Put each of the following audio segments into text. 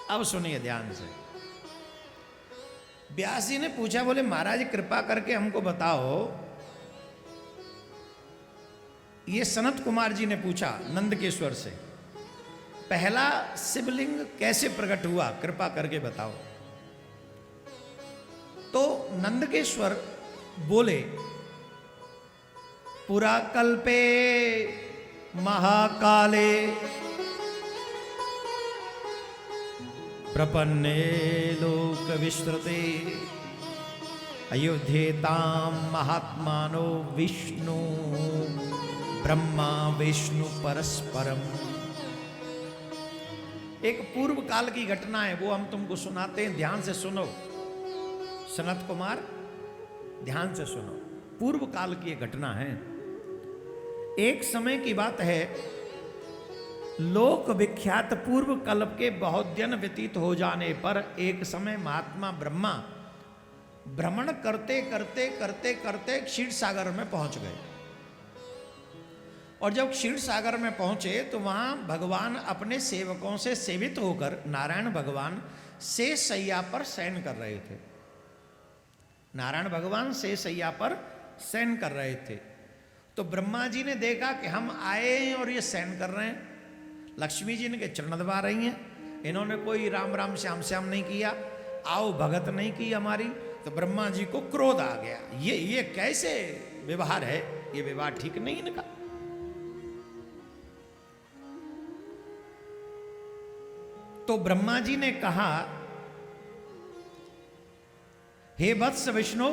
अब सुनिए ध्यान से। व्यास जी ने पूछा, बोले महाराज कृपा करके हमको बताओ, ये सनत कुमार जी ने पूछा नंदकेश्वर से, पहला शिवलिंग कैसे प्रकट हुआ, कृपा करके बताओ। तो नंदकेश्वर बोले, पुरा कल्पे महाकाले प्रपन्ने लोक विस्तृते अयोध्येताम महात्मानो विष्णु ब्रह्मा विष्णु परस्परम। एक पूर्व काल की घटना है, वो हम तुमको सुनाते हैं, ध्यान से सुनो सनत कुमार, ध्यान से सुनो। पूर्व काल की एक घटना है। एक समय की बात है, लोक विख्यात पूर्व कल्प के बहुत दिन व्यतीत हो जाने पर एक समय महात्मा ब्रह्मा भ्रमण करते करते करते करते क्षीर सागर में पहुंच गए। और जब क्षीर सागर में पहुंचे तो वहां भगवान अपने सेवकों से सेवित होकर, नारायण भगवान शेष शैया पर शयन कर रहे थे। नारायण भगवान शेष शैया पर शयन कर रहे थे। तो ब्रह्मा जी ने देखा कि हम आए हैं और ये शयन कर रहे हैं। लक्ष्मी जी इनके चरण दबा रही हैं, इन्होंने कोई राम राम श्याम श्याम नहीं किया, आओ भगत नहीं की हमारी। तो ब्रह्मा जी को क्रोध आ गया, ये कैसे व्यवहार है, ये व्यवहार ठीक नहीं इनका। तो ब्रह्मा जी ने कहा, हे वत्स विष्णु,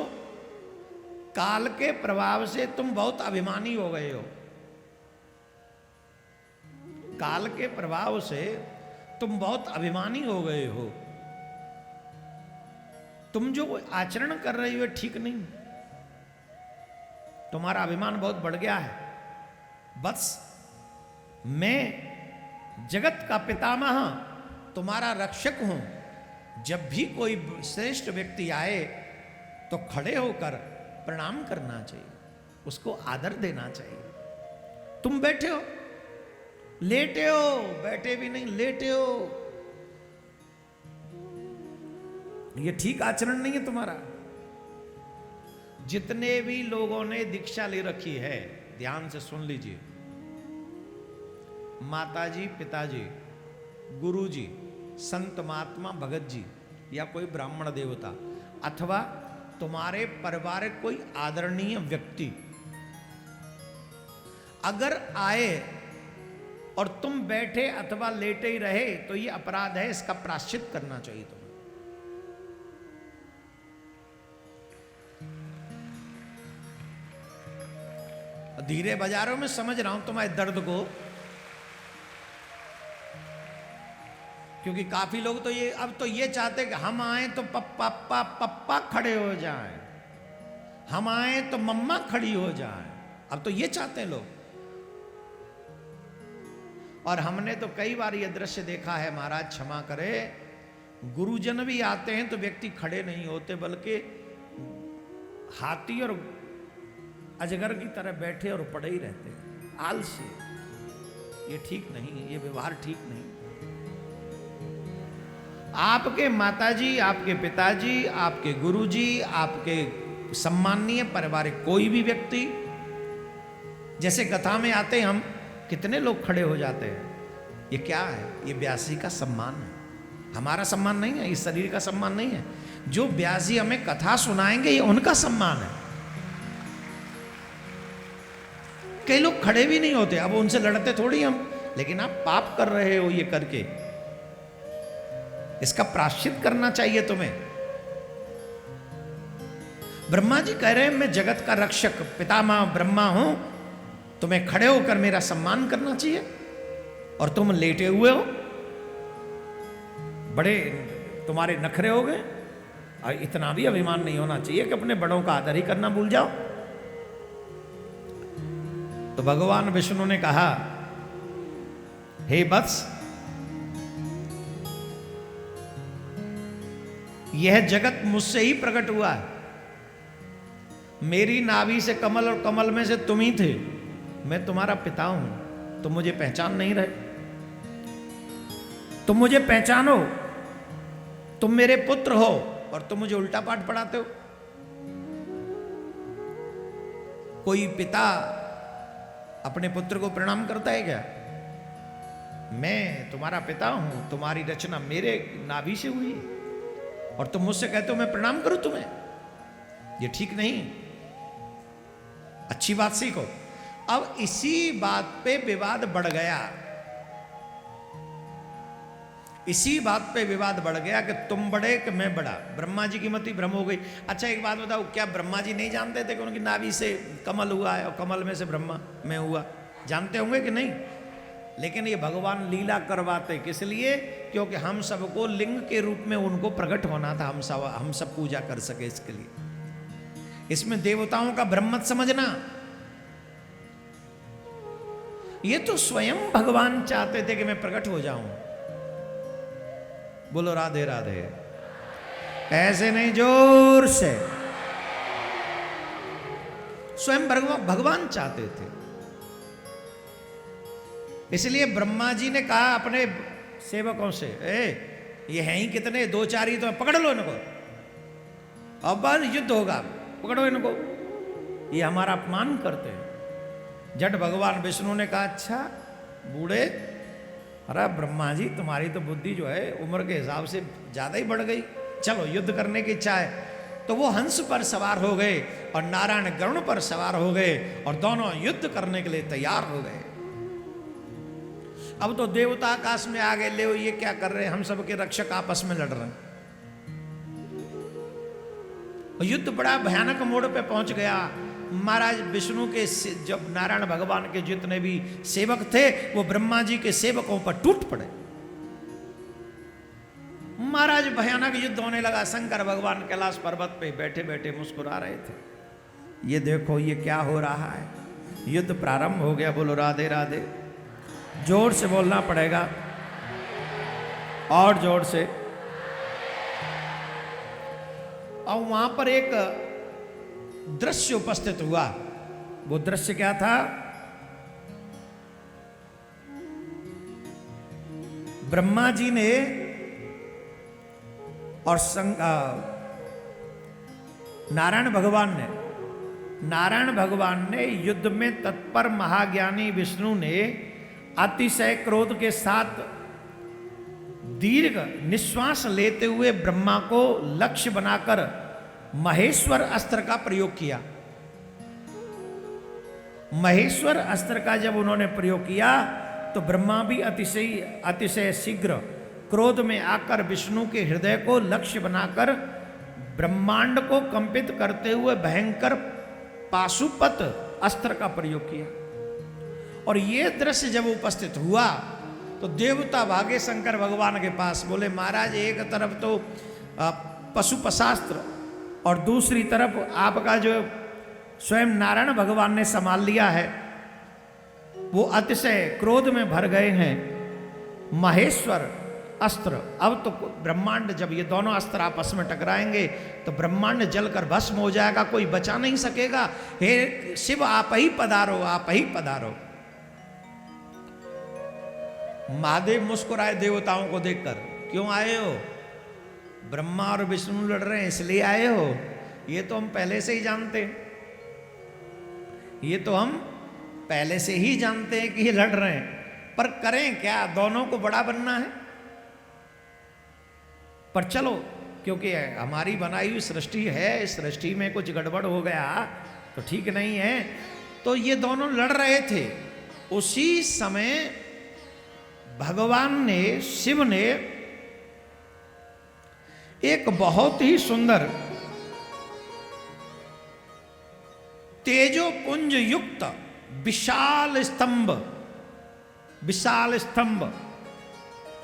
काल के प्रभाव से तुम बहुत अभिमानी हो गए हो। काल के प्रभाव से तुम बहुत अभिमानी हो गए हो। तुम जो आचरण कर रहे हो ठीक नहीं, तुम्हारा अभिमान बहुत बढ़ गया है। वत्स, मैं जगत का पितामह तुम्हारा रक्षक हूं। जब भी कोई श्रेष्ठ व्यक्ति आए तो खड़े होकर प्रणाम करना चाहिए, उसको आदर देना चाहिए। तुम बैठे हो, लेटे हो, बैठे भी नहीं, लेटे हो, ये ठीक आचरण नहीं है तुम्हारा। जितने भी लोगों ने दीक्षा ले रखी है, ध्यान से सुन लीजिए, माताजी, पिताजी, गुरुजी, संत महात्मा भगत जी, या कोई ब्राह्मण देवता, अथवा तुम्हारे परिवार कोई आदरणीय व्यक्ति अगर आए और तुम बैठे अथवा लेटे ही रहे तो ये अपराध है, इसका प्रायश्चित करना चाहिए तुम्हें। धीरे बाजारों में समझ रहा हूं तुम्हारे दर्द को, क्योंकि काफी लोग तो ये अब तो ये चाहते कि हम आए तो पप्पा पप्पा खड़े हो जाएं, हम आए तो मम्मा खड़ी हो जाएं। अब तो ये चाहते हैं लोग। और हमने तो कई बार ये दृश्य देखा है, महाराज क्षमा करे, गुरुजन भी आते हैं तो व्यक्ति खड़े नहीं होते, बल्कि हाथी और अजगर की तरह बैठे और पड़े ही रहते हैं, आलसी। ये ठीक नहीं है, ये व्यवहार ठीक नहीं। आपके माताजी, आपके पिताजी, आपके गुरुजी, आपके सम्माननीय पारिवारिक कोई भी व्यक्ति, जैसे कथा में आते हम कितने लोग खड़े हो जाते हैं, ये क्या है? ये व्यासी का सम्मान है, हमारा सम्मान नहीं है, इस शरीर का सम्मान नहीं है। जो व्यासी हमें कथा सुनाएंगे ये उनका सम्मान है। कई लोग खड़े भी नहीं होते, अब उनसे लड़ते थोड़ी हम, लेकिन आप पाप कर रहे हो ये करके, इसका प्रायश्चित करना चाहिए तुम्हें। ब्रह्मा जी कह रहे हैं, मैं जगत का रक्षक पितामह ब्रह्मा हूं, तुम्हें खड़े होकर मेरा सम्मान करना चाहिए, और तुम लेटे हुए हो, बड़े तुम्हारे नखरे हो गए। और इतना भी अभिमान नहीं होना चाहिए कि अपने बड़ों का आदर ही करना भूल जाओ। तो भगवान विष्णु ने कहा, हे वत्स, यह जगत मुझसे ही प्रकट हुआ है। मेरी नाभि से कमल और कमल में से तुम ही थे, मैं तुम्हारा पिता हूं, तुम मुझे पहचान नहीं रहे। तुम मुझे पहचानो, तुम मेरे पुत्र हो और तुम मुझे उल्टा पाठ पढ़ाते हो। कोई पिता अपने पुत्र को प्रणाम करता है क्या? मैं तुम्हारा पिता हूं, तुम्हारी रचना मेरे नाभि से हुई और तुम मुझसे कहते हो मैं प्रणाम करूं तुम्हें? ये ठीक नहीं। अच्छी बात सीखो। अब इसी बात पे विवाद बढ़ गया, इसी बात पे विवाद बढ़ गया कि तुम बड़े कि मैं बड़ा। ब्रह्मा जी की मति भ्रम हो गई। अच्छा एक बात बताओ, क्या ब्रह्मा जी नहीं जानते थे कि उनकी नाभि से कमल हुआ है और कमल में से ब्रह्मा में हुआ? जानते होंगे कि नहीं? लेकिन ये भगवान लीला करवाते किस लिए? क्योंकि हम सबको लिंग के रूप में उनको प्रकट होना था, हम सब पूजा कर सके इसके लिए। इसमें देवताओं का भ्रम मत समझना। ये तो स्वयं भगवान चाहते थे कि मैं प्रकट हो जाऊं। बोलो राधे राधे। ऐसे नहीं, जोर से। स्वयं भगवान चाहते थे। इसलिए ब्रह्मा जी ने कहा अपने सेवकों से, ये हैं ही कितने, 2-4 ही तो, पकड़ लो इनको, अब बाद युद्ध होगा, पकड़ो इनको, ये हमारा अपमान करते हैं। जट भगवान विष्णु ने कहा अच्छा बूढ़े, अरे ब्रह्मा जी तुम्हारी तो बुद्धि जो है उम्र के हिसाब से ज्यादा ही बढ़ गई, चलो युद्ध करने की इच्छा है। तो वो हंस पर सवार हो गए और नारायण गरुण पर सवार हो गए और दोनों युद्ध करने के लिए तैयार हो गए। अब तो देवता आकाश में आ गए, ले ये क्या कर रहे हैं, हम सबके रक्षक आपस में लड़ रहे हैं। युद्ध बड़ा भयानक मोड़ पे पहुंच गया। महाराज विष्णु के जब नारायण भगवान के जितने भी सेवक थे वो ब्रह्मा जी के सेवकों पर टूट पड़े। महाराज भयानक युद्ध होने लगा। शंकर भगवान कैलाश पर्वत पे बैठे बैठे मुस्कुरा रहे थे, ये देखो ये क्या हो रहा है। युद्ध प्रारंभ हो गया। बोलो राधे राधे। जोर से बोलना पड़ेगा, और जोर से। और वहां पर एक दृश्य उपस्थित हुआ। वो दृश्य क्या था? ब्रह्मा जी ने और नारायण भगवान ने युद्ध में तत्पर महाज्ञानी विष्णु ने अतिशय क्रोध के साथ दीर्घ निश्वास लेते हुए ब्रह्मा को लक्ष्य बनाकर महेश्वर अस्त्र का प्रयोग किया। महेश्वर अस्त्र का जब उन्होंने प्रयोग किया तो ब्रह्मा भी अतिशय शीघ्र क्रोध में आकर विष्णु के हृदय को लक्ष्य बनाकर ब्रह्मांड को कंपित करते हुए भयंकर पाशुपत अस्त्र का प्रयोग किया। और ये दृश्य जब उपस्थित हुआ तो देवता भागे शंकर भगवान के पास, बोले महाराज एक तरफ तो पशुपशास्त्र और दूसरी तरफ आपका जो स्वयं नारायण भगवान ने संभाल लिया है, वो अतिशय क्रोध में भर गए हैं। महेश्वर अस्त्र, अब तो ब्रह्मांड, जब ये दोनों अस्त्र आपस में टकराएंगे तो ब्रह्मांड जलकर भस्म हो जाएगा, कोई बचा नहीं सकेगा। हे शिव आप ही पधारो, आप ही पधारो। महादेव मुस्कुराए देवताओं को देखकर, क्यों आए हो? ब्रह्मा और विष्णु लड़ रहे हैं इसलिए आए हो? ये तो हम पहले से ही जानते हैं, ये तो हम पहले से ही जानते हैं कि ये लड़ रहे हैं, पर करें क्या, दोनों को बड़ा बनना है। पर चलो, क्योंकि हमारी बनाई हुई सृष्टि है, इस सृष्टि में कुछ गड़बड़ हो गया तो ठीक नहीं है। तो ये दोनों लड़ रहे थे। उसी समय भगवान ने, शिव ने एक बहुत ही सुंदर तेजोपुंज युक्त विशाल स्तंभ,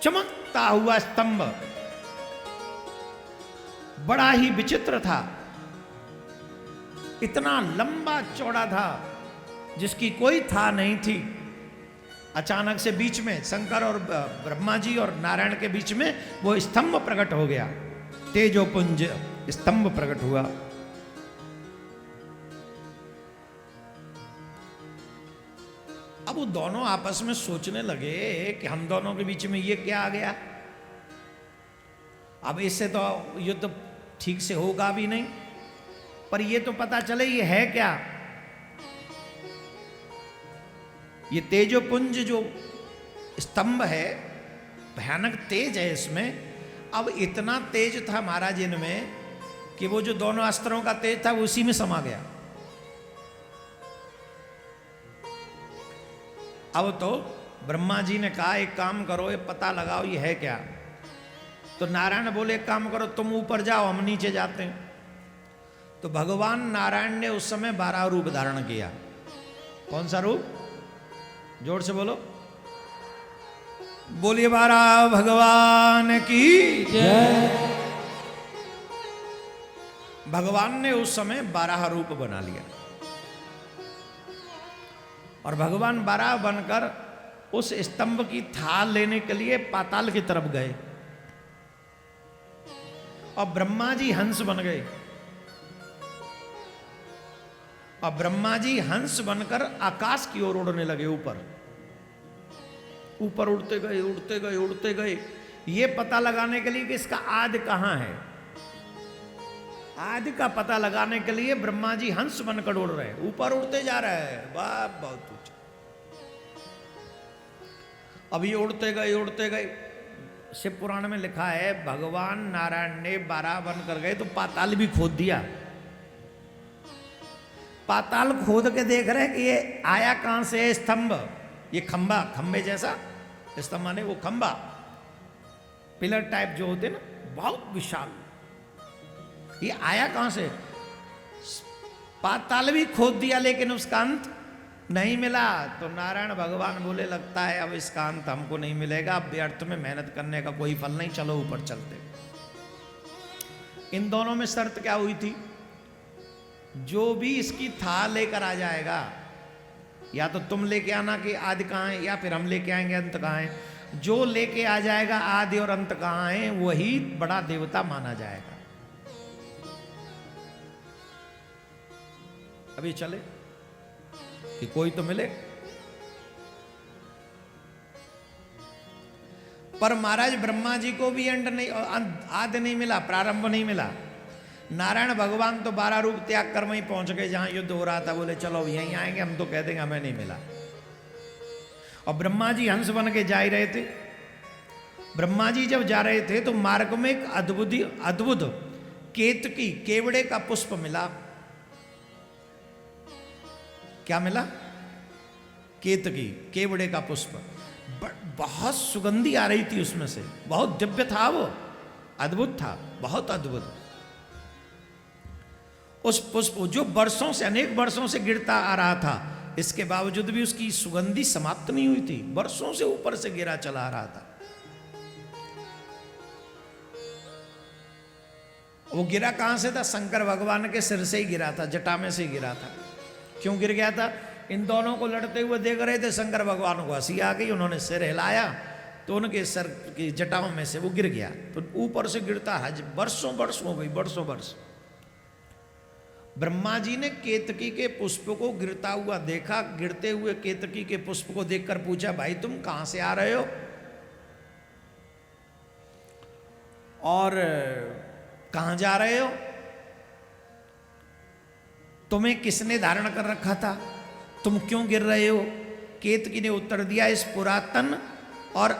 चमकता हुआ स्तंभ, बड़ा ही विचित्र था। इतना लंबा चौड़ा था जिसकी कोई था नहीं थी। अचानक से बीच में शंकर और ब्रह्मा जी और नारायण के बीच में वो स्तंभ प्रकट हो गया, तेजोपुंज स्तंभ प्रकट हुआ। अब वो दोनों आपस में सोचने लगे कि हम दोनों के बीच में ये क्या आ गया। अब इससे तो युद्ध ठीक से होगा भी नहीं, पर ये तो पता चले ये है क्या। ये तेजोपुंज जो स्तंभ है, भयानक तेज है इसमें। अब इतना तेज था महाराज इनमें कि वो जो दोनों अस्त्रों का तेज था वो उसी में समा गया। अब तो ब्रह्मा जी ने कहा एक काम करो, ये पता लगाओ ये है क्या। तो नारायण बोले एक काम करो, तुम ऊपर जाओ, हम नीचे जाते हैं। तो भगवान नारायण ने उस समय 12 रूप धारण किया। कौन सा रूप? जोर से बोलो, बोलिए 12 भगवान की जय। भगवान ने उस समय 12 रूप बना लिया और भगवान 12 बनकर उस स्तंभ की थाल लेने के लिए पाताल की तरफ गए और ब्रह्मा जी हंस बन गए। और ब्रह्मा जी हंस बनकर आकाश की ओर उड़ने लगे। ऊपर ऊपर उड़ते गए, उड़ते गए, उड़ते गए, ये पता लगाने के लिए कि इसका आदि कहां है। आदि का पता लगाने के लिए ब्रह्मा जी हंस बनकर उड़ रहे हैं, ऊपर उड़ते जा रहे हैं, वाह बहुत ऊंचा। अब ये उड़ते गए, उड़ते गए। शिव पुराण में लिखा है भगवान नारायण ने 12 बनकर गए तो पाताल भी खोद दिया। पाताल खोद के देख रहे कि ये आया कहां से है स्तंभ। ये खंबा, खंबे जैसा स्तंभ माने वो खंबा, पिलर टाइप जो होते ना, बहुत विशाल। ये आया कहां से? पाताल भी खोद दिया लेकिन उसका अंत नहीं मिला। तो नारायण भगवान बोले लगता है अब इसका अंत हमको नहीं मिलेगा, अब व्यर्थ में मेहनत करने का कोई फल नहीं, चलो ऊपर चलते। इन दोनों में शर्त क्या हुई थी? जो भी इसकी थाल लेकर आ जाएगा, या तो तुम लेके आना कि आदि कहां है, या फिर हम लेके आएंगे अंत कहां है। जो लेके आ जाएगा आदि और अंत कहां है वही बड़ा देवता माना जाएगा। अभी चले कि कोई तो मिले। पर महाराज ब्रह्मा जी को भी एंड नहीं, आदि नहीं मिला, प्रारंभ नहीं मिला। नारायण भगवान तो 12 रूप त्याग कर वहीं पहुंच गए जहां युद्ध हो रहा था। बोले चलो यहीं आएंगे, हम तो कह देंगे हमें नहीं मिला। और ब्रह्मा जी हंस बन के जा ही रहे थे। ब्रह्मा जी जब जा रहे थे तो मार्ग में एक अद्भुत केतकी, केवड़े का पुष्प मिला। क्या मिला? केतकी, केवड़े का पुष्प। बहुत सुगंधी आ रही थी उसमें से, बहुत दिव्य था वो, अद्भुत था, बहुत अद्भुत। उस पुष्प जो वर्षों से, अनेक वर्षों से गिरता आ रहा था, इसके बावजूद भी उसकी सुगंधी समाप्त नहीं हुई थी। वर्षों से ऊपर से गिरा चला आ रहा था। वो गिरा कहां से था? शंकर भगवान के सिर से ही गिरा था, जटा में से गिरा था। क्यों गिर गया था? इन दोनों को लड़ते हुए देख रहे थे, शंकर भगवान को हंसी आ गई, उन्होंने सिर हिलाया तो उनके सर की जटाओं में से वो गिर गया। तो ऊपर से गिरता है, वर्षों वर्ष हो गई, वर्षों वर्ष। ब्रह्मा जी ने केतकी के पुष्प को गिरता हुआ देखा। गिरते हुए केतकी के पुष्प को देखकर पूछा, भाई तुम कहां से आ रहे हो और कहां जा रहे हो? तुम्हें किसने धारण कर रखा था? तुम क्यों गिर रहे हो? केतकी ने उत्तर दिया, इस पुरातन और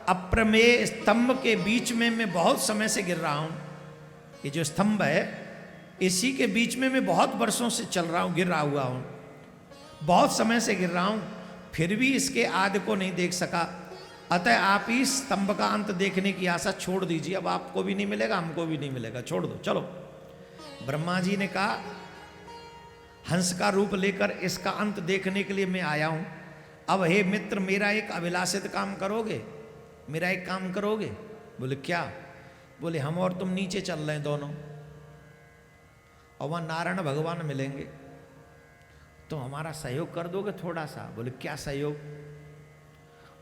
अप्रमेय स्तंभ के बीच में मैं बहुत समय से गिर रहा हूं। ये जो स्तंभ है इसी के बीच में मैं बहुत वर्षों से चल रहा हूं, गिर रहा हुआ हूं, बहुत समय से गिर रहा हूं, फिर भी इसके आदि को नहीं देख सका। अतः आप ही स्तंभ का अंत देखने की आशा छोड़ दीजिए। अब आपको भी नहीं मिलेगा, हमको भी नहीं मिलेगा, छोड़ दो, चलो। ब्रह्मा जी ने कहा, हंस का रूप लेकर इसका अंत देखने के लिए मैं आया हूं। अब हे मित्र, मेरा एक अभिलाषित काम करोगे? मेरा एक काम करोगे? बोले क्या? बोले हम और तुम नीचे चल रहे हैं दोनों, और वहां नारायण भगवान मिलेंगे, तो हमारा सहयोग कर दोगे थोड़ा सा? बोले क्या सहयोग?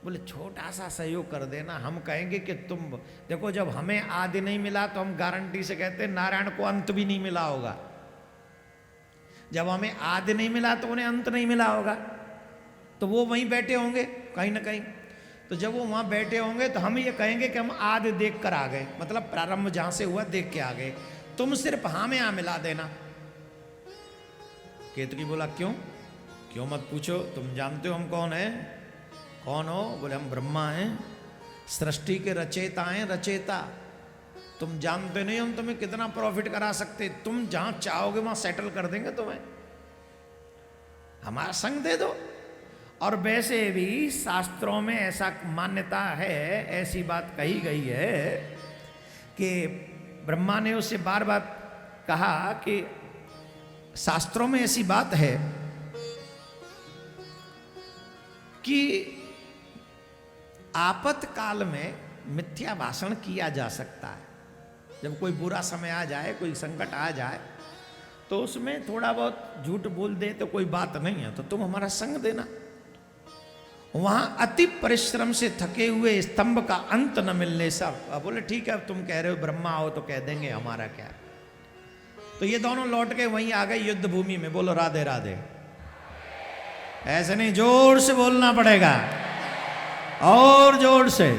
बोले छोटा सा सहयोग कर देना। हम कहेंगे कि तुम देखो, जब हमें आदि नहीं मिला तो हम गारंटी से कहते हैं नारायण को अंत भी नहीं मिला होगा। जब हमें आदि नहीं मिला तो उन्हें अंत नहीं मिला होगा, तो वो वहीं बैठे होंगे कहीं ना कहीं। तो जब वो वहां बैठे होंगे तो हम ये कहेंगे कि हम आदि देख कर आ गए, मतलब प्रारंभ जहां से हुआ देख के आ गए, तुम सिर्फ हाँ में हाँ मिला देना। केतकी बोला क्यों? क्यों मत पूछो, तुम जानते हो हम कौन है? कौन हो? बोले हम ब्रह्मा हैं, सृष्टि के रचेता हैं, रचेता। तुम जानते नहीं हम तुम्हें कितना प्रॉफिट करा सकते, तुम जहां चाहोगे वहां सेटल कर देंगे तुम्हें, हमारा संग दे दो। और वैसे भी शास्त्रों में ऐसा मान्यता है, ऐसी बात कही गई है कि ब्रह्मा ने उससे बार बार कहा कि शास्त्रों में ऐसी बात है कि आपातकाल में मिथ्या भाषण किया जा सकता है। जब कोई बुरा समय आ जाए, कोई संकट आ जाए, तो उसमें थोड़ा बहुत झूठ बोल दे तो कोई बात नहीं है, तो तुम हमारा संग देना। वहां अति परिश्रम से थके हुए स्तंभ का अंत न मिलने सब। अब बोले ठीक है, अब तुम कह रहे हो ब्रह्मा हो तो कह देंगे, हमारा क्या। तो ये दोनों लौट के वहीं आ गए युद्ध भूमि में। बोलो राधे राधे। ऐसे नहीं, जोर से बोलना पड़ेगा, और जोर से।